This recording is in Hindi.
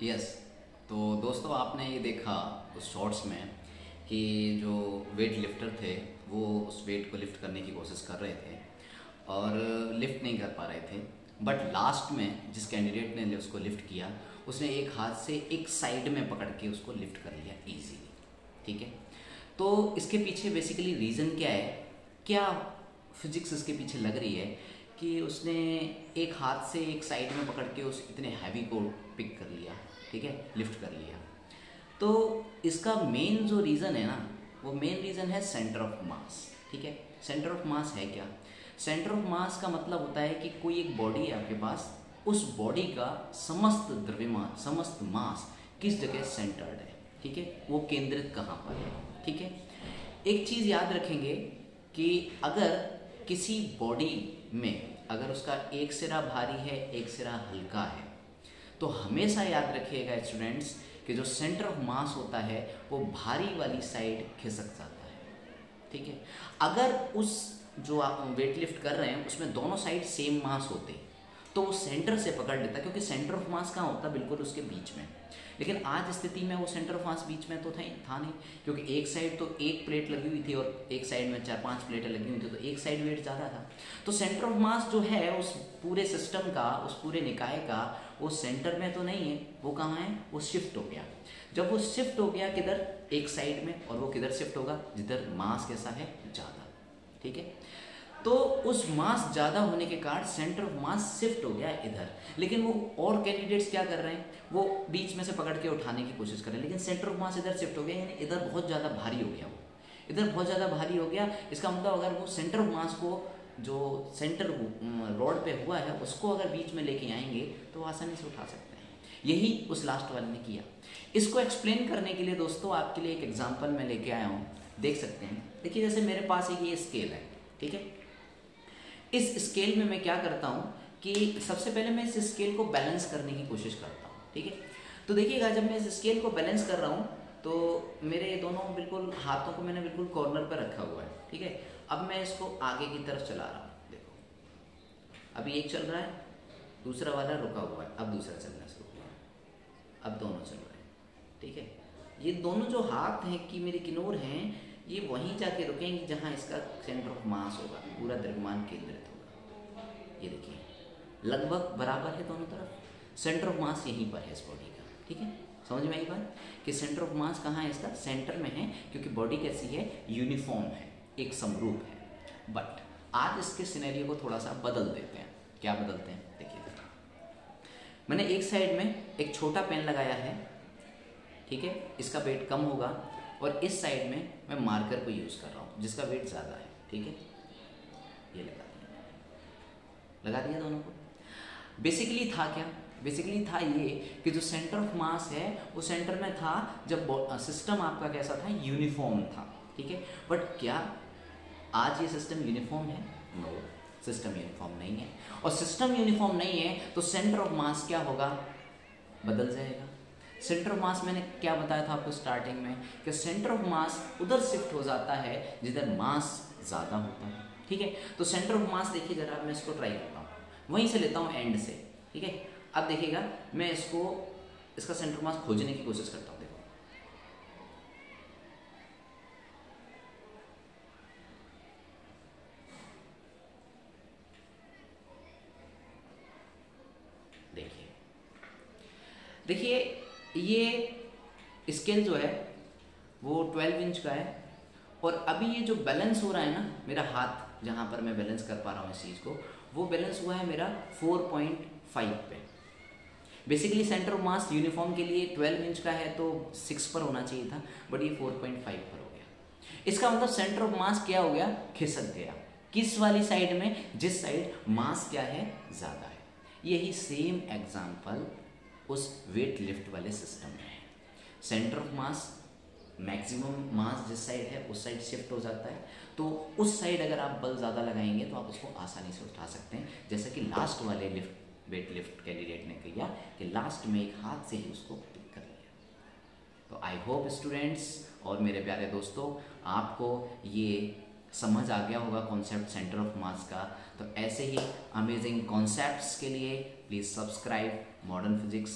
यस। तो दोस्तों आपने ये देखा उस शॉर्ट्स में कि जो वेट लिफ्टर थे वो उस वेट को लिफ्ट करने की कोशिश कर रहे थे और लिफ्ट नहीं कर पा रहे थे। बट लास्ट में जिस कैंडिडेट ने उसको लिफ्ट किया उसने एक हाथ से एक साइड में पकड़ के उसको लिफ्ट कर लिया इजीली। ठीक है, तो इसके पीछे बेसिकली रीज़न क्या है, क्या फिजिक्स इसके पीछे लग रही है कि उसने एक हाथ से एक साइड में पकड़ के उस इतने हैवी को पिक कर लिया, ठीक है, लिफ्ट कर लिया। तो इसका मेन जो रीज़न है ना, वो मेन रीज़न है सेंटर ऑफ मास। ठीक है, सेंटर ऑफ मास है क्या? सेंटर ऑफ मास का मतलब होता है कि कोई एक बॉडी है आपके पास, उस बॉडी का समस्त द्रव्यमान, समस्त मास किस जगह सेंटर्ड है। ठीक है, वो केंद्रित कहाँ पर है। ठीक है, एक चीज़ याद रखेंगे कि अगर किसी बॉडी में अगर उसका एक सिरा भारी है एक सिरा हल्का है, तो हमेशा याद रखिएगा स्टूडेंट्स कि जो सेंटर ऑफ मास होता है वो भारी वाली साइड खिसक जाता है। ठीक है, अगर उस जो आप वेट लिफ्ट कर रहे हैं उसमें दोनों साइड सेम मास होते तो वो सेंटर से पकड़ लेता, क्योंकि सेंटर ऑफ मास कहाँ होता है, बिल्कुल उसके बीच में। लेकिन आज स्थिति में वो सेंटर ऑफ मास बीच में तो था नहीं, क्योंकि एक साइड तो एक प्लेट लगी हुई थी और एक साइड में 4-5 प्लेटें लगी हुई थी, तो एक साइड वेट ज़्यादा था। तो सेंटर ऑफ मास जो है उस पूरे सिस्टम का, उस पूरे निकाय का, वो सेंटर में तो नहीं है, वो कहाँ है, वो शिफ्ट हो गया। जब वो शिफ्ट हो गया किधर, एक साइड में, और वो किधर शिफ्ट होगा, जिधर मास कैसा है, ज़्यादा। ठीक है, तो उस मास ज़्यादा होने के कारण सेंटर ऑफ मास शिफ्ट हो गया इधर। लेकिन वो और कैंडिडेट्स क्या कर रहे हैं, वो बीच में से पकड़ के उठाने की कोशिश कर रहे हैं, लेकिन सेंटर ऑफ मास इधर शिफ्ट हो गया, यानी इधर बहुत ज़्यादा भारी हो गया, वो इधर बहुत ज़्यादा भारी हो गया। इसका मतलब अगर वो सेंटर ऑफ मास को जो सेंटर रोड पे हुआ है उसको अगर बीच में लेके आएंगे तो आसानी से उठा सकते हैं। यही उस लास्ट वाले ने किया। इसको एक्सप्लेन करने के लिए दोस्तों आपके लिए एक एग्जाम्पल मैं लेके आया हूँ, देख सकते हैं। देखिए, जैसे मेरे पास एक ये स्केल है, ठीक है। इस स्केल में मैं क्या करता हूँ कि सबसे पहले मैं इस स्केल को बैलेंस करने की कोशिश करता हूँ। ठीक है, तो देखिएगा जब मैं इस स्केल को बैलेंस कर रहा हूँ तो मेरे दोनों बिल्कुल हाथों को मैंने बिल्कुल कॉर्नर पर रखा हुआ है। ठीक है, अब मैं इसको आगे की तरफ चला रहा हूँ। देखो, अभी एक चल रहा है, दूसरा वाला रुका हुआ है, अब दूसरा चलना शुरू हुआ है, अब दोनों चल रहे हैं। ठीक है, ये दोनों जो हाथ हैं कि मेरे किनोर हैं, ये वहीं जाके रुकेंगे जहाँ इसका सेंटर ऑफ मास होगा, पूरा द्रव्यमान केंद्रित होगा। ये देखिए लगभग बराबर है दोनों तरफ, सेंटर ऑफ मास यहीं पर है इस बॉडी का। ठीक है, समझ में आई बात कि सेंटर ऑफ मास कहाँ है, इसका सेंटर में है, क्योंकि बॉडी कैसी है, यूनिफॉर्म है, एक समरूप है। बट आज इसके सिनेरियो को थोड़ा सा बदल देते हैं। क्या बदलते हैं, देखिए मैंने एक साइड में एक छोटा पेन लगाया है, ठीक है, इसका वेट कम होगा, और इस साइड में मैं मार्कर को यूज़ कर रहा हूँ जिसका वेट ज़्यादा है। ठीक है, ये लगा दिया दोनों को। बेसिकली था क्या, बेसिकली था ये कि जो सेंटर ऑफ मास है वो सेंटर में था जब सिस्टम आपका कैसा था, यूनिफॉर्म था। ठीक है, बट क्या आज ये सिस्टम यूनिफॉर्म है? नो, सिस्टम यूनिफॉर्म नहीं है। और सिस्टम यूनिफॉर्म नहीं है तो सेंटर ऑफ मास क्या होगा, बदल जाएगा। सेंटर ऑफ मास मैंने क्या बताया था आपको स्टार्टिंग में कि सेंटर ऑफ मास उधर शिफ्ट हो जाता है जिधर मास ज़्यादा होता है। ठीक है, तो सेंटर ऑफ मास देखिए जरा, मैं इसको ट्राई करता हूँ, वहीं से लेता हूँ एंड से। ठीक है, अब देखिएगा मैं इसको, इसका सेंटर ऑफ मास खोजने की कोशिश करता हूँ। देखो, देखिए देखिए ये स्केल जो है वो 12 इंच का है, और अभी ये जो बैलेंस हो रहा है ना, मेरा हाथ जहाँ पर मैं बैलेंस कर पा रहा हूँ इस चीज़ को, वो बैलेंस हुआ है मेरा 4.5 पे। Basically centre of mass uniform के लिए 12 इंच का है तो 6 पर होना चाहिए था, बट ये 4.5 पर हो गया। इसका मतलब सेंटर ऑफ मास क्या हो गया, खिसक गया। किस वाली साइड में, जिस साइड मास क्या है, ज़्यादा है। यही सेम एग्जाम्पल उस वेट लिफ्ट वाले सिस्टम में है। सेंटर ऑफ मास, मैक्सिमम मास जिस साइड है उस साइड शिफ्ट हो जाता है, तो उस साइड अगर आप बल ज़्यादा लगाएंगे तो आप उसको आसानी से उठा सकते हैं, जैसा कि लास्ट वाले वेट लिफ्ट कैंडिडेट ने किया कि लास्ट में एक हाथ से ही उसको पिक कर लिया। तो आई होप स्टूडेंट्स और मेरे प्यारे दोस्तों, आपको ये समझ आ गया होगा कॉन्सेप्ट सेंटर ऑफ मास का। तो ऐसे ही अमेजिंग कॉन्सेप्ट्स के लिए प्लीज़ सब्सक्राइब मॉडर्न फिजिक्स